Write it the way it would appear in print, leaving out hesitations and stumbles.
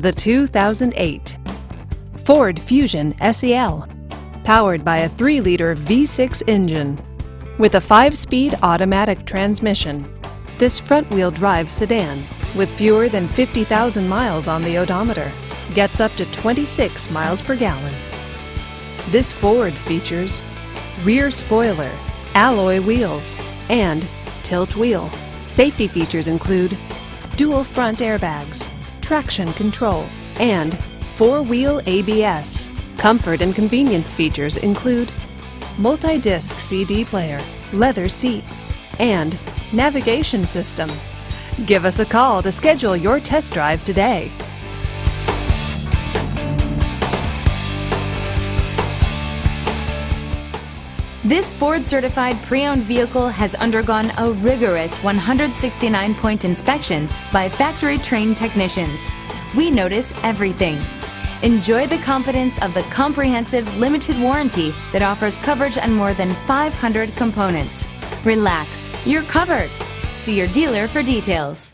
The 2008 Ford Fusion SEL, powered by a 3-liter V6 engine. With a 5-speed automatic transmission, this front-wheel drive sedan, with fewer than 50,000 miles on the odometer, gets up to 26 miles per gallon. This Ford features rear spoiler, alloy wheels, and tilt wheel. Safety features include dual front airbags, traction control, and 4-wheel ABS. Comfort and convenience features include multi-disc CD player, leather seats, and navigation system. Give us a call to schedule your test drive today. This Ford-certified pre-owned vehicle has undergone a rigorous 169-point inspection by factory-trained technicians. We notice everything. Enjoy the confidence of the comprehensive limited warranty that offers coverage on more than 500 components. Relax, you're covered. See your dealer for details.